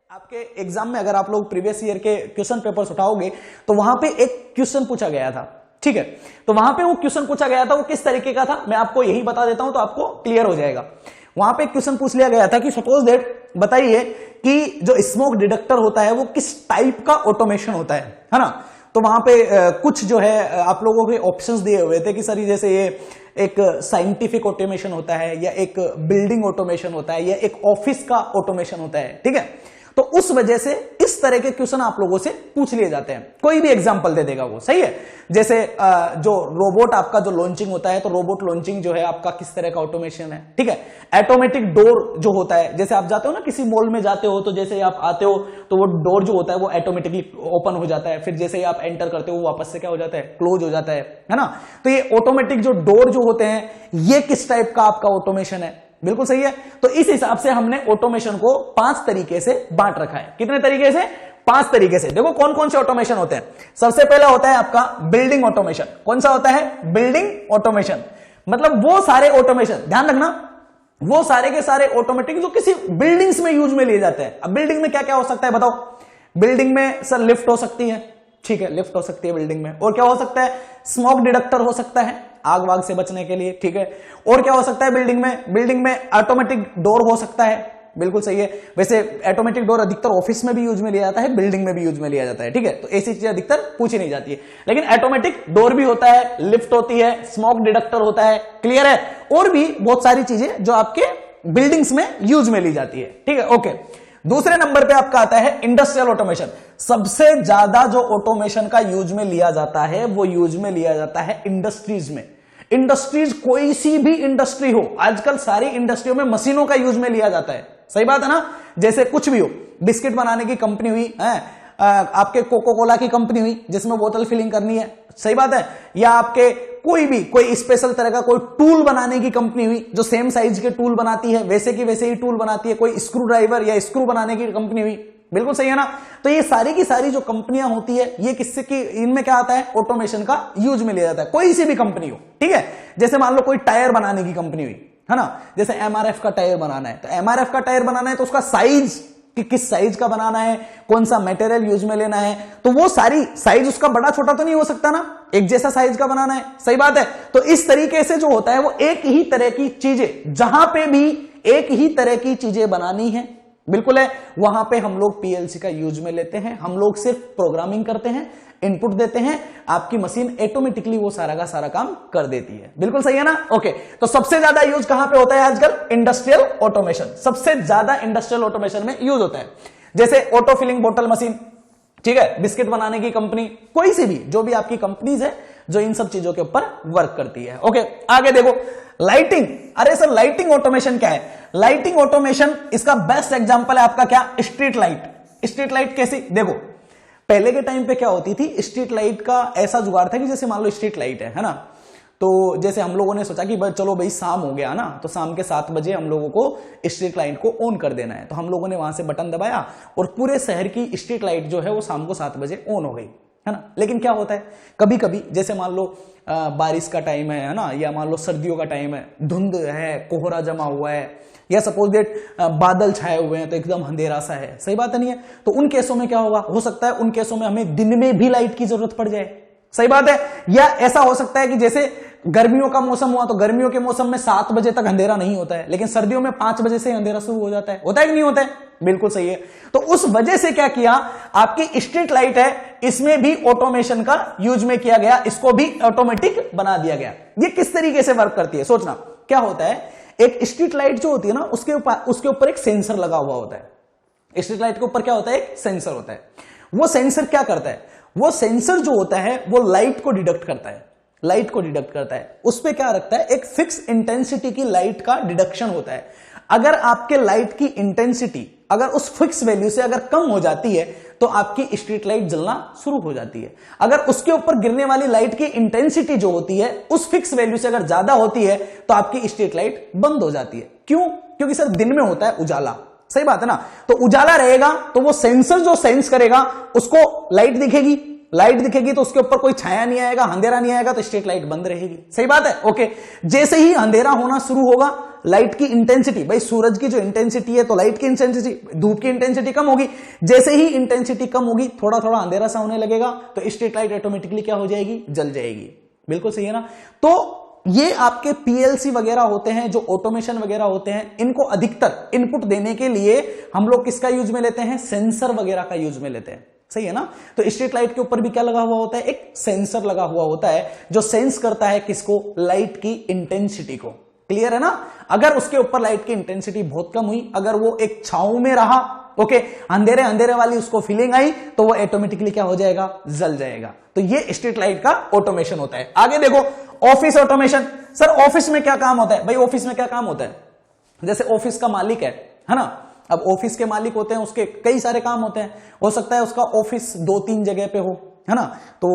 आपके एग्जाम में अगर आप लोग प्रीवियस ईयर के क्वेश्चन पेपर्स उठाओगे तो वहां पे एक क्वेश्चन पूछा गया था, ठीक है। तो वहां पे वो क्वेश्चन पूछा गया था, वो किस तरीके का था मैं आपको यही बता देता हूं तो आपको क्लियर हो जाएगा। वहां पे एक क्वेश्चन पूछ लिया गया था कि सपोज दैट बताइए कि जो स्मोक डिटेक्टर होता है वो किस टाइप का ऑटोमेशन होता है ना। तो वहां पे कुछ जो है आप लोगों के ऑप्शंस दिए हुए थे कि सर जैसे ये एक साइंटिफिक ऑटोमेशन होता है या एक बिल्डिंग ऑटोमेशन होता है या एक ऑफिस का ऑटोमेशन होता है, ठीक है। तो उस वजह से इस तरह के क्वेश्चन आप लोगों से पूछ लिए जाते हैं, कोई भी एग्जांपल दे देगा वो, सही है। जैसे जो रोबोट आपका जो लॉन्चिंग होता है तो रोबोट लॉन्चिंग जो है आपका किस तरह का ऑटोमेशन है, ठीक है। ऑटोमेटिक डोर जो होता है, जैसे आप जाते हो ना किसी मॉल में जाते हो तो जैसे आप आते हो तो वो डोर जो होता है वो ऑटोमेटिकली ओपन हो जाता है, फिर जैसे ही आप एंटर करते हो वो वापस से क्या हो जाता है, क्लोज हो जाता है ना। तो ये ऑटोमेटिक जो डोर जो होते हैं ये किस टाइप का आपका ऑटोमेशन है, बिल्कुल सही है। तो इस हिसाब से हमने ऑटोमेशन को 5 तरीके से बांट रखा है। कितने तरीके से? 5 तरीके से। देखो कौन कौन से ऑटोमेशन होते हैं। सबसे पहला होता है आपका बिल्डिंग ऑटोमेशन। कौन सा होता है? Building automation. मतलब वो सारे ऑटोमेशन, ध्यान रखना, वो सारे के सारे ऑटोमेटिक जो किसी बिल्डिंग्स में यूज में लिए जाते हैं। अब बिल्डिंग में क्या क्या हो सकता है बताओ। बिल्डिंग में सर लिफ्ट हो सकती है, ठीक है, लिफ्ट हो सकती है बिल्डिंग में। और क्या हो सकता है? स्मोक डिटेक्टर हो सकता है आग वाग से बचने के लिए, ठीक है। और क्या हो सकता है बिल्डिंग में? बिल्डिंग में ऑटोमेटिक डोर हो सकता है, बिल्कुल सही है। वैसे ऑटोमेटिक डोर अधिकतर ऑफिस में भी यूज में लिया जाता है, बिल्डिंग में भी यूज में लिया जाता है, ठीक है। तो ऐसी चीजें अधिकतर पूछी नहीं जाती है, लेकिन ऑटोमेटिक डोर भी होता है, लिफ्ट होती है, स्मोक डिटेक्टर होता है, क्लियर है। और भी बहुत सारी चीजें जो आपके बिल्डिंग्स में यूज में ली जाती है, ठीक है, ओके। दूसरे नंबर पे आपका आता है इंडस्ट्रियल ऑटोमेशन। सबसे ज्यादा जो ऑटोमेशन का यूज में लिया जाता है वो यूज में लिया जाता है इंडस्ट्रीज में। इंडस्ट्रीज कोई सी भी इंडस्ट्री हो, आजकल सारी इंडस्ट्रियों में मशीनों का यूज में लिया जाता है, सही बात है ना। जैसे कुछ भी हो, बिस्किट बनाने की कंपनी हुई है, आपके कोको कोला की कंपनी हुई जिसमें बोतल फिलिंग करनी है, सही बात है। या आपके कोई स्पेशल तरह का कोई टूल बनाने की कंपनी हुई जो सेम साइज के टूल बनाती है, वैसे की वैसे ही टूल बनाती है। कोई स्क्रू ड्राइवर या स्क्रू बनाने की कंपनी हुई, बिल्कुल सही है ना। तो ये सारी की सारी जो कंपनियां होती है ये किससे की, इनमें क्या आता है? ऑटोमेशन का यूज में लिया जाता है, कोई सी भी कंपनी हो, ठीक है। जैसे मान लो कोई टायर बनाने की कंपनी हुई, है ना। जैसे एमआरएफ का टायर बनाना है, तो एमआरएफ का टायर बनाना है तो उसका साइज कि किस साइज का बनाना है, कौन सा मटेरियल यूज में लेना है, तो वो सारी साइज उसका बड़ा छोटा तो नहीं हो सकता ना, एक जैसा साइज का बनाना है, सही बात है। तो इस तरीके से जो होता है वो एक ही तरह की चीजें, जहां पे भी एक ही तरह की चीजें बनानी है, बिल्कुल है, वहां पे हम लोग पीएलसी का यूज में लेते हैं। हम लोग सिर्फ प्रोग्रामिंग करते हैं, इनपुट देते हैं, आपकी मशीन ऑटोमेटिकली वो सारा का सारा काम कर देती है, बिल्कुल सही है ना, ओके। तो सबसे ज्यादा यूज कहां पे होता है आजकल? Industrial automation. सबसे ज्यादा इंडस्ट्रियल ऑटोमेशन में यूज होता है। जैसे ऑटो फिलिंग बोतल मशीन, ठीक है, बिस्किट बनाने की कंपनी, कोई सी भी जो भी आपकी कंपनीज है जो इन सब चीजों के ऊपर वर्क करती है, ओके। आगे देखो लाइटिंग। अरे सर लाइटिंग ऑटोमेशन क्या है? लाइटिंग ऑटोमेशन इसका बेस्ट एग्जांपल है आपका क्या? Street light. स्ट्रीट लाइट कैसी? देखो पहले के टाइम पे क्या होती थी, स्ट्रीट लाइट का ऐसा जुगाड़ था कि जैसे मान लो स्ट्रीट लाइट है ना, तो जैसे हम लोगों ने सोचा कि चलो भाई शाम हो गया ना, तो शाम के 7 बजे हम लोगों को स्ट्रीट लाइट को ऑन कर देना है। तो हम लोगों ने वहां से बटन दबाया और पूरे शहर की स्ट्रीट लाइट जो है वो शाम को 7 बजे ऑन हो गई, है ना। लेकिन क्या होता है कभी कभी, जैसे मान लो बारिश का टाइम है ना, या मान लो सर्दियों का टाइम है, धुंध है, कोहरा जमा हुआ है, या सपोज दैट बादल छाए हुए हैं तो एकदम अंधेरा सा है, सही बात नहीं है। तो उन केसों में क्या होगा? हो सकता है उन केसों में हमें दिन में भी लाइट की जरूरत पड़ जाए, सही बात है। या ऐसा हो सकता है कि जैसे गर्मियों का मौसम हुआ तो गर्मियों के मौसम में 7 बजे तक अंधेरा नहीं होता है, लेकिन सर्दियों में 5 बजे से अंधेरा शुरू हो जाता है, होता है कि नहीं होता है? बिल्कुल सही है। तो उस वजह से क्या किया, आपकी स्ट्रीट लाइट है इसमें भी ऑटोमेशन का यूज में किया गया, इसको भी ऑटोमेटिक बना दिया गया। ये किस तरीके से वर्क करती है सोचना। क्या होता है, एक स्ट्रीट लाइट जो होती है ना उसके ऊपर एक सेंसर लगा हुआ होता है। स्ट्रीट लाइट के ऊपर क्या होता है? एक सेंसर होता है। वो सेंसर क्या करता है? वो सेंसर जो होता है वो लाइट को डिटेक्ट करता है, लाइट को डिटेक्ट करता है। उस पे क्या रखता है? एक फिक्स इंटेंसिटी की लाइट का डिडक्शन होता है। अगर आपके लाइट की इंटेंसिटी अगर उस फिक्स वैल्यू से अगर कम हो जाती है तो आपकी स्ट्रीट लाइट जलना शुरू हो जाती है। अगर उसके ऊपर गिरने वाली लाइट की इंटेंसिटी जो होती है उस फिक्स वैल्यू से अगर ज्यादा होती है तो आपकी स्ट्रीट लाइट बंद हो जाती है। क्यों? क्योंकि सर दिन में होता है उजाला, सही बात है ना। तो उजाला रहेगा तो वो सेंसर जो सेंस करेगा उसको लाइट दिखेगी, लाइट दिखेगी तो उसके ऊपर कोई छाया नहीं आएगा, अंधेरा नहीं आएगा, तो स्ट्रीट लाइट बंद रहेगी, सही बात है, ओके। जैसे ही अंधेरा होना शुरू होगा लाइट की इंटेंसिटी, भाई सूरज की जो इंटेंसिटी है तो लाइट की इंटेंसिटी, धूप की इंटेंसिटी कम होगी। जैसे ही इंटेंसिटी कम होगी थोड़ा थोड़ा अंधेरा सा होने लगेगा तो स्ट्रीट लाइट ऑटोमेटिकली क्या हो जाएगी, जल जाएगी। बिल्कुल सही है ना। तो ये आपके पीएलसी वगैरह होते हैं, जो ऑटोमेशन वगैरह होते हैं, इनको अधिकतर इनपुट देने के लिए हम लोग किसका यूज में लेते हैं, सेंसर वगैरह का यूज में लेते हैं। सही है ना। तो स्ट्रीट लाइट के ऊपर भी क्या लगा हुआ होता है, एक सेंसर लगा हुआ होता है जो सेंस करता है किसको, लाइट की इंटेंसिटी को। क्लियर है ना। अगर उसके ऊपर लाइट की इंटेंसिटी बहुत कम हुई, अगर वो एक छांव में रहा, ओके, अंधेरे अंधेरे वाली उसको फीलिंग आई, तो वो ऑटोमेटिकली क्या हो जाएगा, जल जाएगा। तो ये स्ट्रीट लाइट का ऑटोमेशन होता है। आगे देखो ऑफिस ऑटोमेशन। सर ऑफिस में क्या काम होता है, भाई ऑफिस में क्या काम होता है, जैसे ऑफिस का मालिक है ना। अब ऑफिस के मालिक होते हैं, उसके कई सारे काम होते हैं। हो सकता है उसका ऑफिस 2-3 जगह पे हो, है ना। तो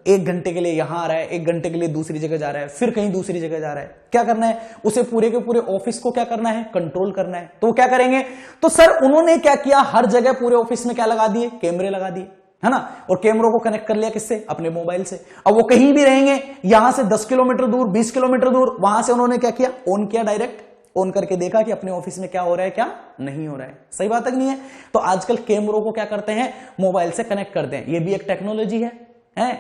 1 घंटे के लिए यहां आ रहा है, 1 घंटे के लिए दूसरी जगह जा रहा है, फिर कहीं दूसरी जगह जा रहा है। क्या करना है उसे, पूरे के पूरे ऑफिस को क्या करना है, कंट्रोल करना है। तो वो क्या करेंगे, तो सर उन्होंने क्या किया, हर जगह पूरे ऑफिस में क्या लगा दिए, कैमरे लगा दिए, है ना। और कैमरों को कनेक्ट कर लिया किससे, अपने मोबाइल से। अब वो कहीं भी रहेंगे, यहां से 10 किलोमीटर दूर, 20 किलोमीटर दूर, वहां से उन्होंने क्या किया, ऑन किया, डायरेक्ट ऑन करके देखा कि अपने ऑफिस में क्या हो रहा है, क्या नहीं हो रहा है। सही बात है कि नहीं है। तो आजकल कैमरों को क्या करते हैं, मोबाइल से कनेक्ट करते हैं। ये भी एक टेक्नोलॉजी है,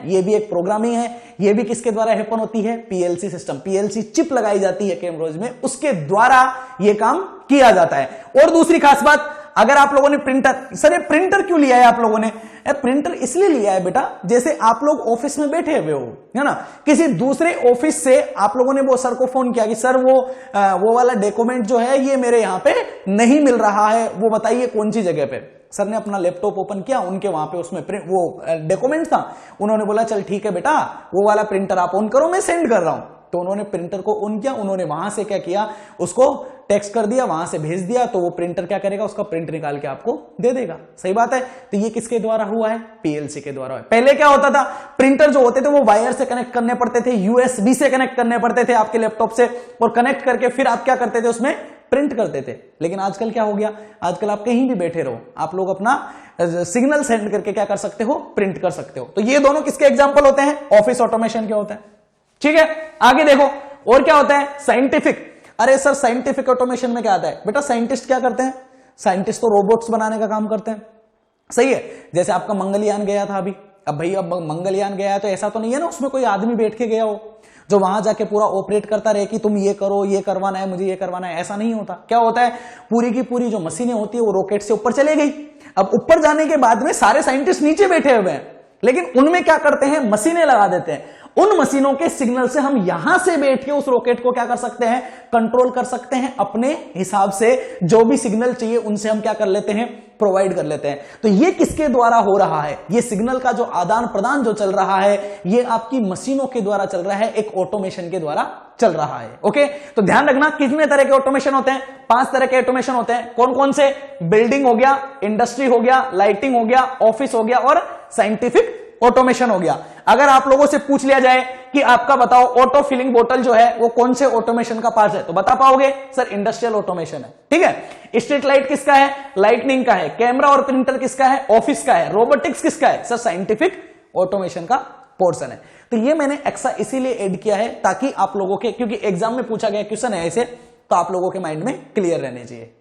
ये भी एक प्रोग्रामिंग है। ये भी किसके द्वारा हैपन होती है, पीएलसी सिस्टम, पीएलसी चिप लगाई जाती है कैमरोज में, उसके द्वारा ये काम किया जाता है। और दूसरी खास बात, अगर आप लोगों ने प्रिंटर, सर ये प्रिंटर क्यों लिया है आप लोगों ने, प्रिंटर इसलिए लिया है बेटा, जैसे आप लोग ऑफिस में बैठे हुए हो, है ना, किसी दूसरे ऑफिस से आप लोगों ने वो सर को फोन किया कि सर वो वाला डॉक्यूमेंट जो है ये मेरे यहां पे नहीं मिल रहा है, वो बताइए कौन सी जगह पे। सर ने अपना लैपटॉप ओपन किया, उनके वहां पे उसमें वो डॉक्यूमेंट था, उन्होंने बोला चल ठीक है बेटा वो वाला प्रिंटर आप ऑन करो, मैं सेंड कर रहा हूं। तो उन्होंने प्रिंटर को ऑन किया, उन्होंने वहां से क्या किया, उसको टेक्स्ट कर दिया, वहां से भेज दिया, तो वो प्रिंटर क्या करेगा, उसका प्रिंट निकाल के आपको दे देगा। सही बात है। तो ये किसके द्वारा हुआ है, पीएलसी के द्वारा। पहले क्या होता था, प्रिंटर जो होते थे वो वायर से कनेक्ट करने पड़ते थे, यूएसबी से कनेक्ट करने पड़ते थे आपके लैपटॉप से, और कनेक्ट करके फिर आप क्या करते थे, उसमें प्रिंट करते थे। लेकिन आजकल क्या हो गया, आजकल आप कहीं भी बैठे रहो, आप लोग अपना सिग्नल सेंड करके क्या कर सकते हो, प्रिंट कर सकते हो। तो ये दोनों किसके एग्जांपल होते हैं, ऑफिस ऑटोमेशन के होते हैं। ठीक है, आगे देखो और क्या होता है, साइंटिफिक। अरे सर साइंटिफिक ऑटोमेशन में क्या आता है बेटा, साइंटिस्ट क्या करते हैं, साइंटिस्ट तो रोबोट्स बनाने का काम करते हैं। सही है। जैसे आपका मंगलयान गया था अभी, अब भाई अब मंगलयान गया है तो ऐसा तो नहीं है ना उसमें कोई आदमी बैठ के गया हो जो वहां जाके पूरा ऑपरेट करता रहे कि तुम ये करो, ये करवाना है, मुझे ये करवाना है, ऐसा नहीं होता। क्या होता है, पूरी की पूरी जो मशीनें होती है वो रॉकेट से ऊपर चले गई। अब ऊपर जाने के बाद में सारे साइंटिस्ट नीचे बैठे हुए हैं, लेकिन उनमें क्या करते हैं, मशीनें लगा देते हैं। उन मशीनों के सिग्नल से हम यहां से बैठ के उस रॉकेट को क्या कर सकते हैं, कंट्रोल कर सकते हैं। अपने हिसाब से जो भी सिग्नल चाहिए उनसे हम क्या कर लेते हैं, प्रोवाइड कर लेते हैं। तो ये किसके द्वारा हो रहा है, ये सिग्नल का जो आदान प्रदान जो चल रहा है ये आपकी मशीनों के द्वारा चल रहा है, एक ऑटोमेशन के द्वारा चल रहा है। ओके, तो ध्यान रखना कितने तरह के ऑटोमेशन होते हैं, 5 तरह के ऑटोमेशन होते हैं। कौन कौन से, बिल्डिंग हो गया, इंडस्ट्री हो गया, लाइटिंग हो गया, ऑफिस हो गया और साइंटिफिक ऑटोमेशन हो गया। अगर आप लोगों से पूछ लिया जाए कि आपका बताओ ऑटो फिलिंग बोतल जो है वो कौन से ऑटोमेशन का पार्ट है, तो बता पाओगे सर इंडस्ट्रियल ऑटोमेशन है। ठीक है। स्ट्रीट लाइट किसका है, लाइटनिंग का है। कैमरा और प्रिंटर किसका है, ऑफिस का है। रोबोटिक्स किसका है, सर साइंटिफिक ऑटोमेशन का पोर्शन है। तो ये मैंने एक्स्ट्रा इसीलिए ऐड किया है ताकि आप लोगों के, क्योंकि एग्जाम में पूछा गया क्वेश्चन है ऐसे, तो आप लोगों के माइंड में क्लियर रहने चाहिए।